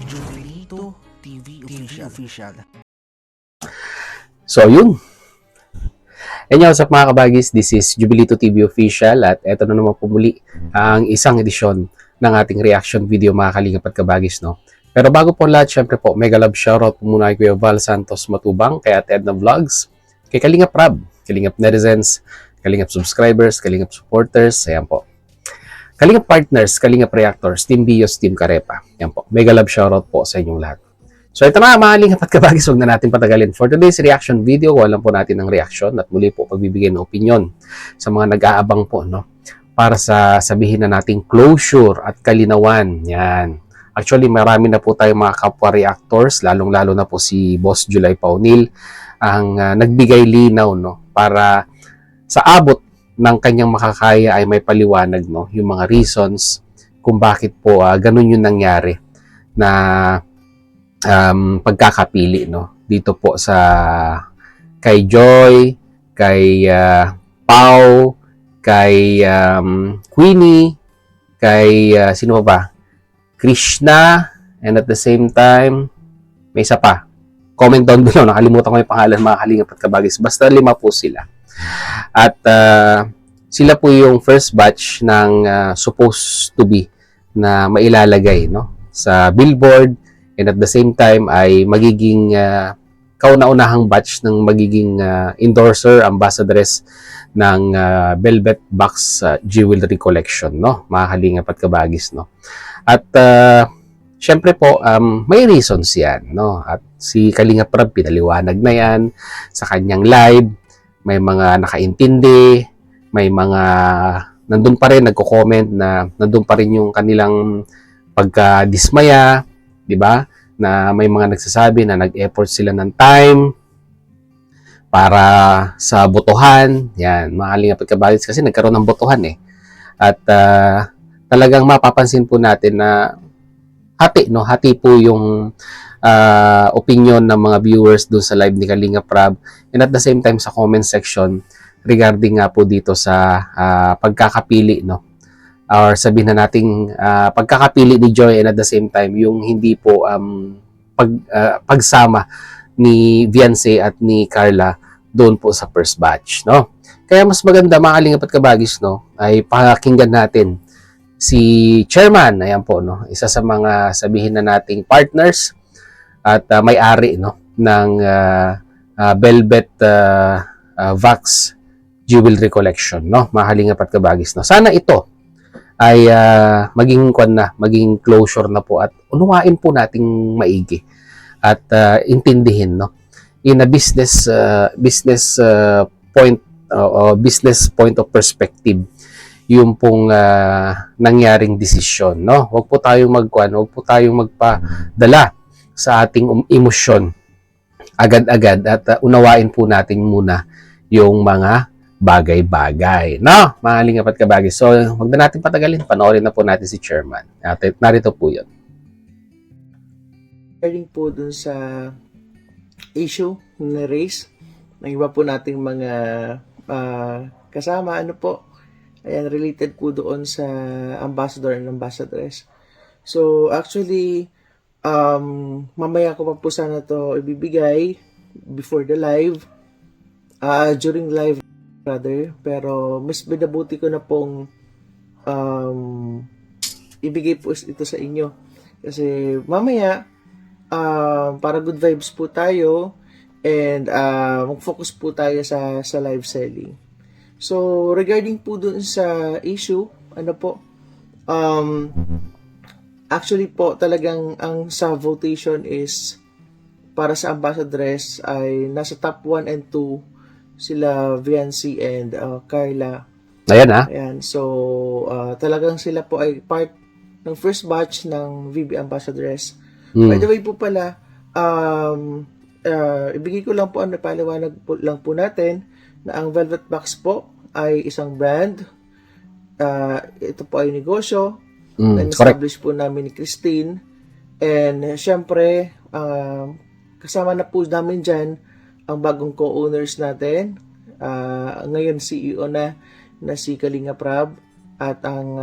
Jubilito TV Official. So, yun. What's up mga kabagis? This is Jubilito TV Official at eto na naman po muli ang isang edisyon ng ating reaction video mga kalingap at kabagis, no? Pero bago po lahat, syempre po, mega love shoutout po muna kay Kuya Val Santos Matubang, kay Ate Edna Vlogs, kay Kalingap Rab, Kalingap Netizens, Kalingap Subscribers, Kalingap Supporters, ayan po. Kalingap Partners, Kalingap Reactors, Team Bios, Team Karepa. Yan po. Mega love shoutout po sa inyong lahat. So ito na mga Kalingap at kabagis, huwag na natin patagalin. For today's reaction video, walang po natin ng reaction at muli po pagbibigay ng opinion sa mga nag-aabang po, no? Para sa sabihin na nating closure at kalinawan. Yan. Actually, marami na po tayong mga kapwa reactors, lalong-lalo na po si Boss July Paunil, ang nagbigay linaw, no? Para sa abot ng kanyang makakaya ay may paliwanag, no? Yung mga reasons kung bakit po ganun yung nangyari na pagkakapili, no? Dito po sa kay Joy, kay Pau, kay Queenie, kay sino ba? Krishna, and at the same time, may isa pa. Comment down below, nakalimutan ko yung pangalan mga kalingap at kabagis. Basta 5 po sila. At sila po yung first batch ng supposed to be na mailalagay, no, sa billboard, and at the same time ay magiging kauna-unahang batch ng magiging endorser, ambassadress ng Velvet Box Jewelry Collection, no, mga kalingap at kabagis, no. At syempre po, may reasons yan, no? At si Kalingap Rab, pinaliwanag na yan sa kanyang live. May mga nakaintindi, may mga nandun pa rin, nagko-comment na nandun pa rin yung kanilang pagka-dismaya, di ba? Na may mga nagsasabi na nag-effort sila ng time para sa botohan. Yan, mga kalingap at kabagis, kasi nagkaroon ng botohan eh. At talagang mapapansin po natin na hati po yung opinion ng mga viewers doon sa live ni Kalingap Rab, and at the same time sa comment section regarding nga po dito sa pagkakapili, no, or sabihin na nating pagkakapili ni Joy, and at the same time yung hindi po pagsama ni Viance at ni Carla doon po sa first batch, no. Kaya mas maganda mga kalingap at kabagis, no, ay pakinggan natin si Chairman, ayan po, no, isa sa mga sabihin na nating partners at may-ari, no, ng Velvet Vox Jewelry Collection, no, mga kalingap at kabagis, no. Sana ito ay maging closure na po at unawain po nating maigi at intindihin, no, in a business point of perspective yung pong nangyaring desisyon, no. Huwag po tayong magpadala sa ating emosyon agad-agad at unawain po natin muna yung mga bagay-bagay, no, mga kalingap at kabagis. So, huwag na natin patagalin, panoorin na po natin si Chairman. At narito po yun. Regarding po dun sa issue na race ng iba po nating mga kasama, ano po, ayan, related po doon sa ambassador and ambassadress. So, actually, mamaya ko pa po sana to ibibigay before the live, during live rather, pero mas binabuti ko na pong ibigay po ito sa inyo. Kasi mamaya, para good vibes po tayo, and mag-focus po tayo sa live selling. So, regarding po dun sa issue, ano po, actually po, talagang ang sa votation is, para sa ambassadress ay nasa top 1 and 2 sila Viance and Carla. Ayan Ayan, so, talagang sila po ay part ng first batch ng VB ambassadress. By the way po pala, ibigay ko lang po, paliwanag lang po natin na ang Velvet Box po ay isang brand. Ito po ay negosyo na establish po namin ni Christine. And syempre, kasama na po namin dyan ang bagong co-owners natin. Ngayon CEO na si Kalingap Rab at ang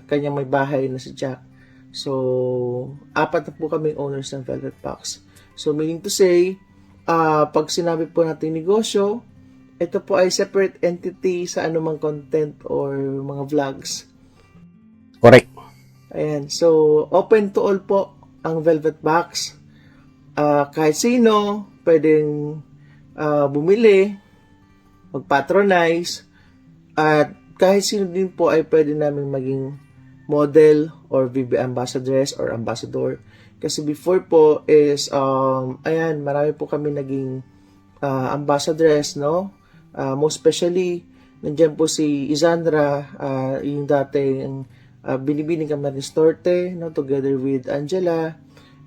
kanyang may bahay na si Jack. So, 4 na po kaming owners ng Velvet Box. So, meaning to say, pag sinabi po natin negosyo, ito po ay separate entity sa anumang content or mga vlogs. Correct. Ayan. So, open to all po ang Velvet Box. Kahit sino, pwedeng bumili, mag-patronize, at kahit sino din po ay pwede namin maging model or VB ambassadress or ambassador. Kasi before po is, ayan, marami po kami naging ambassadress, no? Most especially, nandiyan po si Isandra, yung dating Binibining Camarines Norte, no? Together with Angela,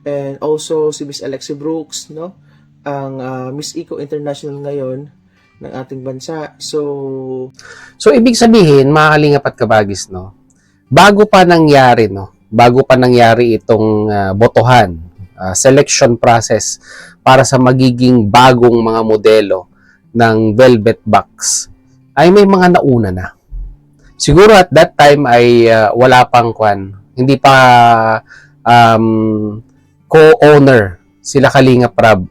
and also si Miss Alexi Brooks, no? Ang Miss Eco International ngayon ng ating bansa. So ibig sabihin, mga kalingap at kabagis, no? Bago pa nangyari itong botohan, selection process para sa magiging bagong mga modelo ng Velvet Box, ay may mga nauna na. Siguro at that time ay wala pang hindi pa co-owner sila Kalinga Prab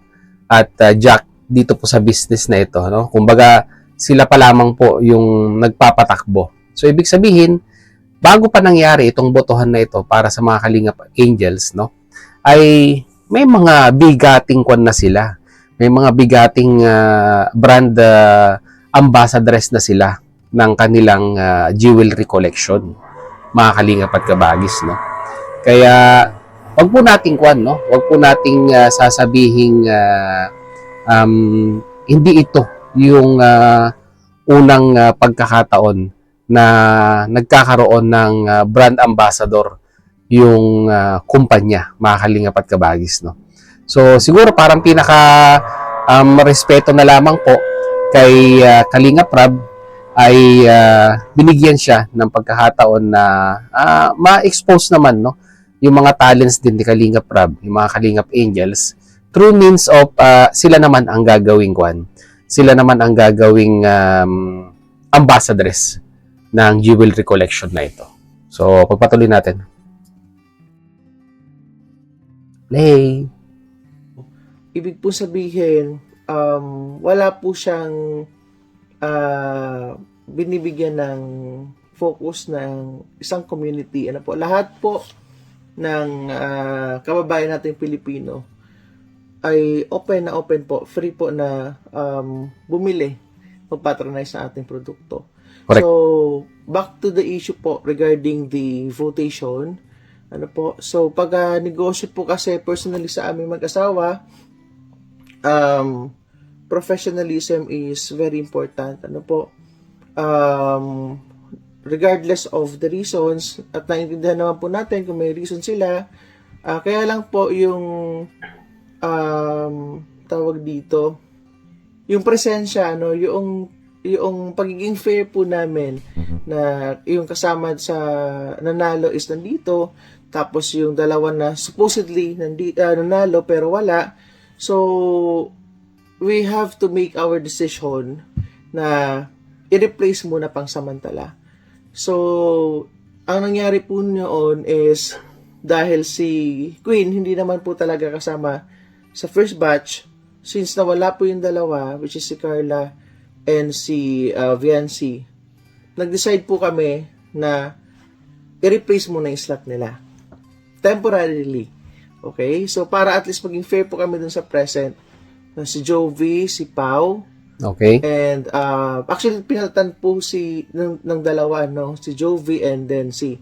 at Jack dito po sa business na ito, no? Kumbaga, sila pa lamang po yung nagpapatakbo. So, ibig sabihin, bago pa nangyari itong botohan na ito para sa mga Kalingap Angels, no? Ay may mga bigating na sila. May mga bigating brand ambassadress na sila ng kanilang jewelry collection, mga Kalingap at kabagis, no? Kaya wag po nating no? Wag po nating sasabihing hindi ito yung unang pagkakataon na nagkakaroon ng brand ambassador yung kumpanya, mga Kalingap at kabagis, no? So siguro parang pinaka respeto na lamang po kay Kalinga Prab ay binigyan siya ng pagkakataon na ma-expose naman, no, yung mga talents din ni Kalinga Prab, yung mga Kalingap Angels, through means of sila naman ang gagawing sila naman ang gagawing ambassadress ng jewelry collection na ito. So pagpatuloy natin. Play. Ibig po sabihin, wala po siyang binibigyan ng focus ng isang community. Ano po, lahat po ng kababayan nating Pilipino ay open po, free po na bumili, mag-patronize sa ating produkto. Correct. So, back to the issue po regarding the votation. Ano po, so pag negosyo po kasi personally sa aming mag-asawa, professionalism is very important. Ano po, regardless of the reasons, at naiintindihan naman po natin kung may reason sila, kaya lang po yung tawag dito, yung presensya, no, yung pagiging fair po namin, na yung kasama sa nanalo is nandito, tapos yung dalawa na supposedly nanalo pero wala. So we have to make our decision na i-replace muna pang samantala. So ang nangyari po noon is dahil si Queen hindi naman po talaga kasama sa first batch, since nawala po yung dalawa, which is si Carla and si Viancy, nag-decide po kami na i-replace muna yung slot nila temporarily. Okay? So para at least maging fair po kami dun sa present, na si Jovi, si Pau, Okay. and actually pinalitan po ng dalawa, no, si Jovi and then si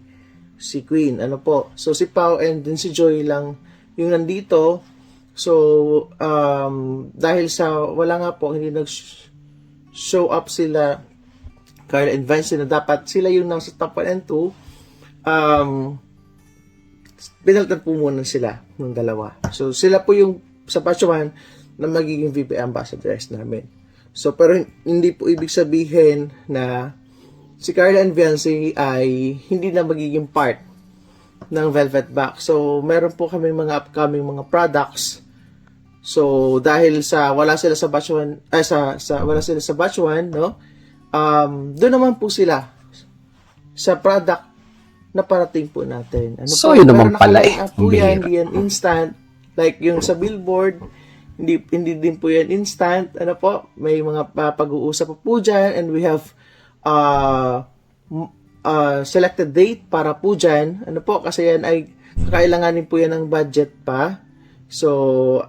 Queen, ano po. So si Pau and then si Joy lang yung nandito. So dahil sa wala nga po, hindi nag-show up sila Carla and Vince na dapat sila yung nasa top 1 and 2, pinalitan po muna sila ng dalawa. So sila po yung sa batch 1 na magiging VP ambassadors namin. So, pero hindi po ibig sabihin na si Carla and Viancy ay hindi na magiging part ng Velvet Box. So, meron po kami mga upcoming mga products. So, dahil wala sila sa batch 1, wala sila sa batch 1, no? Doon naman po sila sa product na parating po natin. So, po, yun naman pero pala nakaline up po Ang yan, bihira. hindi yan instant. Like yung sa billboard, hindi din po yan instant. May mga pag-uusap po dyan, and we have selected date para po dyan. Kasi yan ay kakailanganin po yan ng budget pa. So,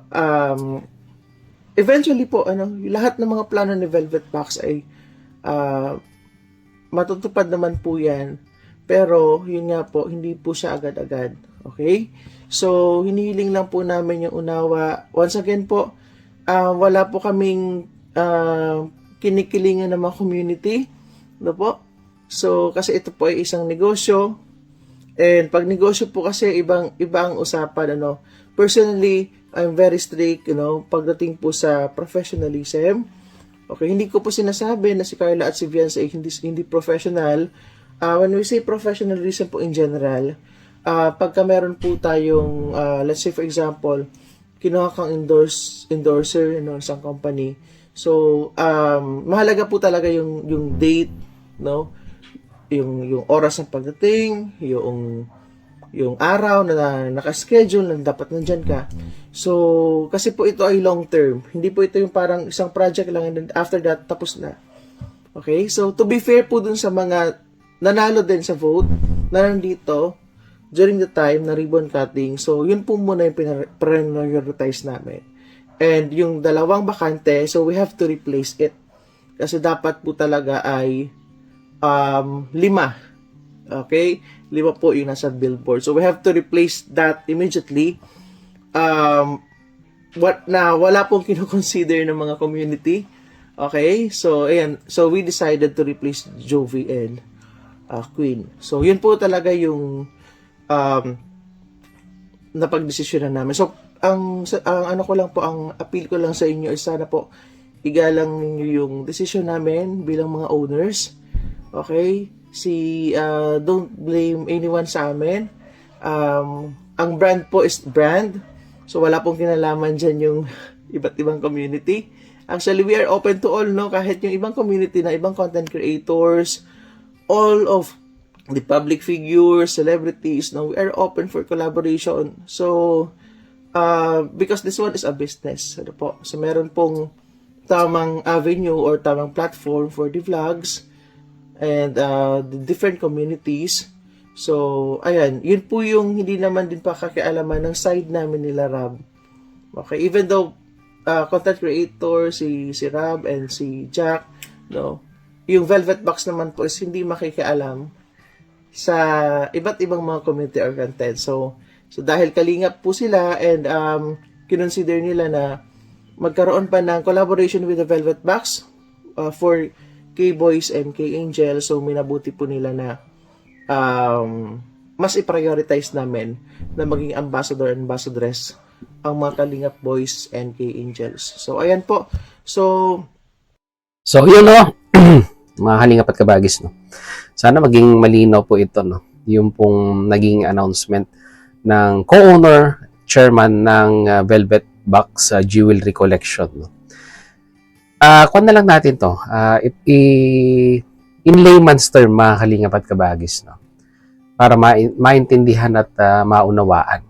eventually po, lahat ng mga plano ni Velvet Box ay matutupad naman po yan. Pero, yun nga po, hindi po siya agad-agad. Okay? So, hinihiling lang po namin yung unawa. Once again po, wala po kaming kinikilingan ng mga community. Po? So, kasi ito po ay isang negosyo. And pag negosyo po kasi, iba ang usapan. Personally, I'm very strict, pagdating po sa professionalism. Okay, hindi ko po sinasabi na si Carla at si Vianza ay hindi professional. When we say professionalism po in general, pagka meron po tayong, let's say for example, kinuha kang endorser, isang company. So, mahalaga po talaga yung date, yung oras ng pagdating, yung araw na naka-schedule na dapat nandyan ka. So, kasi po ito ay long term. Hindi po ito yung parang isang project lang and then after that, tapos na. Okay? So, to be fair po dun sa mga nanalo din sa vote na nandito during the time na ribbon cutting. So, yun po muna yung prioritize namin. And yung dalawang bakante, so we have to replace it. Kasi dapat po talaga ay 5. Okay? 5 po yung nasa billboard. So, we have to replace that immediately. Wala pong kinoconsider ng mga community. Okay? So, ayan. So, we decided to replace Jovi and Queen. So, yun po talaga yung napagdesisyonan namin. So, ang appeal ko lang sa inyo is sana po igalang ninyo yung desisyon namin bilang mga owners. Okay? Don't blame anyone sa amin. Ang brand po is brand. So, wala pong kinalaman dyan yung iba't ibang community. Actually, we are open to all, kahit yung ibang community na ibang content creators, all of the public figures, celebrities, we are open for collaboration. So, because this one is a business. So, meron pong tamang avenue or tamang platform for the vlogs and the different communities. So, ayan, yun po yung hindi naman din pa kakialaman ng side namin nila Rab. Okay, even though content creator, si Rab and si Jack, yung Velvet Box naman po is hindi makikialam sa iba't ibang mga community or content. So dahil kalingap po sila and kinonsider nila na magkaroon pa ng collaboration with the Velvet Box for K-Boys and K-Angel. So, minabuti po nila na mas i-prioritize namin na maging ambassador and ambassadress ang mga Kalingap Boys and K-Angels. So, ayan po. So yun, mga Kalingap at Kabagis, sana maging malinaw po ito, yung pong naging announcement ng co-owner, chairman ng Velvet Box Jewelry Collection. Kuha na lang natin to. In layman's term, mga Kalingap at Kabagis, para maintindihan at maunawaan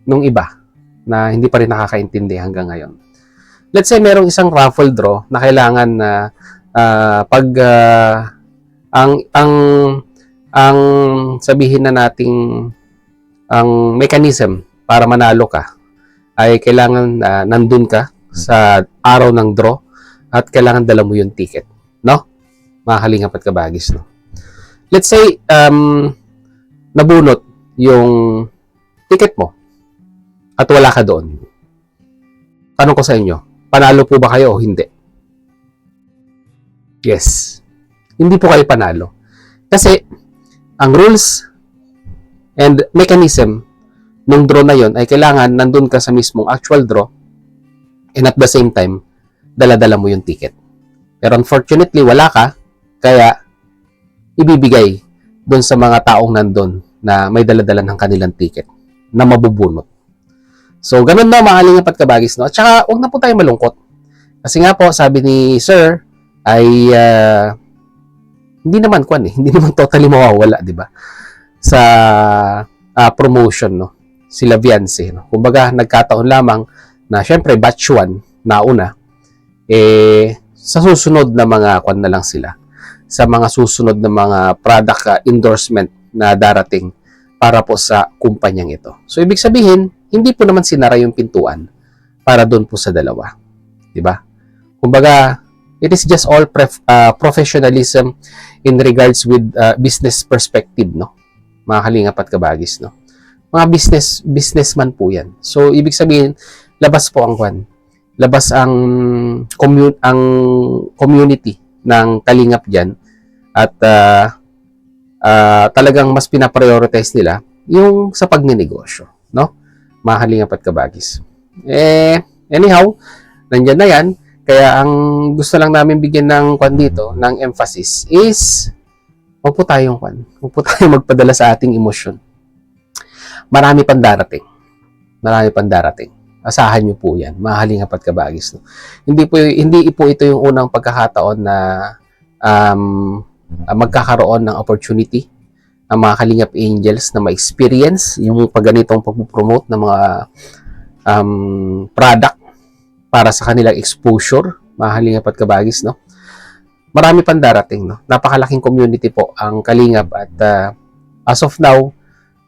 nung iba na hindi pa rin nakakaintindi hanggang ngayon. Let's say merong isang raffle draw na kailangan na ang sabihin na nating ang mechanism para manalo ka ay kailangan nandun ka sa araw ng draw at kailangan dala mo yung ticket, mga Kalingap at Kabagis, Let's say nabunot yung ticket mo at wala ka doon. Tanong ko sa inyo, panalo po ba kayo o hindi? Yes. Hindi po kayo panalo. Kasi ang rules and mechanism ng draw na yon ay kailangan nandun ka sa mismong actual draw and at the same time, dala-dala mo yung ticket. Pero unfortunately, wala ka, kaya ibibigay doon sa mga taong nandun na may dala-dala ng kanilang ticket na mabubunot. So, ganun na mga Kalingap at Kabagis, At saka, huwag na po tayo malungkot. Kasi nga po, sabi ni Sir, ay hindi naman totally mawawala, di ba? sa promotion, no? Sila Vianse, no? Kumbaga, nagkataon lamang na syempre batch 1 nauna, sa susunod na mga kwan na lang sila, sa mga susunod na mga product endorsement na darating para po sa kumpanyang ito. So, ibig sabihin, hindi po naman sinara yung pintuan para doon po sa dalawa. Diba? Kumbaga, it is just all professionalism in regards with business perspective, no? Mga kalingap at kabagis, no? Mga businessman po yan. So, ibig sabihin, labas po ang kwan. Labas ang community ng kalingap dyan. At talagang mas pinaprioritize nila yung sa pagninegosyo, no? Mga kalingap at kabagis. Anyhow, nandyan na yan. Kaya ang gusto lang namin bigyan ng kwan dito, ng emphasis is huwag po tayong kwan. Huwag po tayong magpadala sa ating emosyon. Marami pang darating. Marami pang darating. Asahan nyo po yan. Mahalingap at kabagis. No? Hindi po ito yung unang pagkakataon na magkakaroon ng opportunity ang mga Kalingap Angels na ma-experience yung pagganitong pag-promote ng mga product para sa kanilang exposure, mga Kalingap at kabagis, no? Marami pang darating, no? Napakalaking community po ang Kalingap at as of now,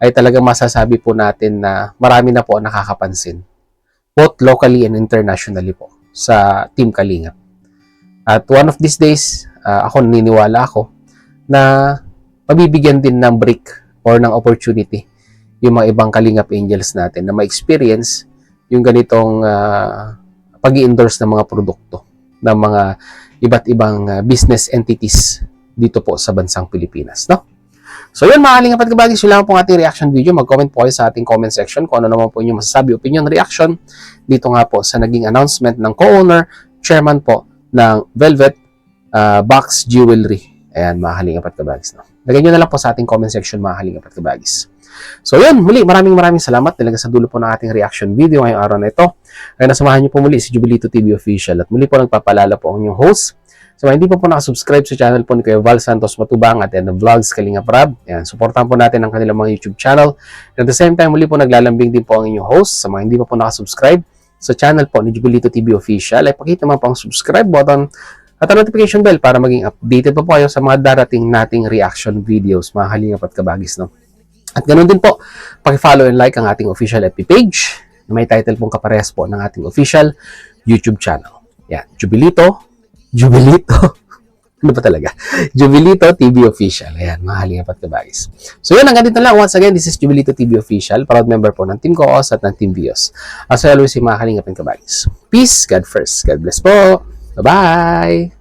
ay talagang masasabi po natin na marami na po ang nakakapansin. Both locally and internationally po sa Team Kalingap. At one of these days, naniniwala ako na pabibigyan din ng break or ng opportunity yung mga ibang Kalingap Angels natin na ma-experience yung ganitong pag-i-endorse ng mga produkto ng mga iba't ibang business entities dito po sa bansang Pilipinas, no? So yun, mga Kalingap at kabagis, yun lang po ang ating reaction video. Mag-comment po kayo sa ating comment section kung ano naman po inyong masasabi, opinion, reaction dito nga po sa naging announcement ng co-owner, chairman po ng Velvet Box Jewelry. Ayan, mga Kalingap at kabagis, no? Lagyan nyo na lang po sa ating comment section, mga Kalingap at kabagis. So yun, muli, maraming salamat talaga sa dulo po ng ating reaction video ngayong araw na ito. Kaya nasamahan nyo po muli si Jubilito TV Official. At muli po nagpapalala po ang inyong host. So hindi po nakasubscribe sa channel po ni Kuya Val Santos Matubang at the Vlogs Kalingap Rab. Ayan, supportahan po natin ang kanilang mga YouTube channel. And at the same time, muli po naglalambing din po ang inyong host. Sa mga hindi po nakasubscribe sa channel po ni Jubilito TV Official, ay pakita naman po ang subscribe button at ang notification bell para maging updated po kayo sa mga darating nating reaction videos, mga Kalingap at kabagis, no? At ganoon din po, paki-follow and like ang ating official FB page na may title pong kaparehas po ng ating official YouTube channel. Yan, Jubilito, ano ba talaga? Jubilito TV Official. Ayan, mga Kalingap at kabagis. So yun, hanggang dito lang. Once again, this is Jubilito TV Official, proud member po ng Team Koos at ng Team Vios. As always, mga Kalingap at kabagis. Peace, God first. God bless po. Bye-bye!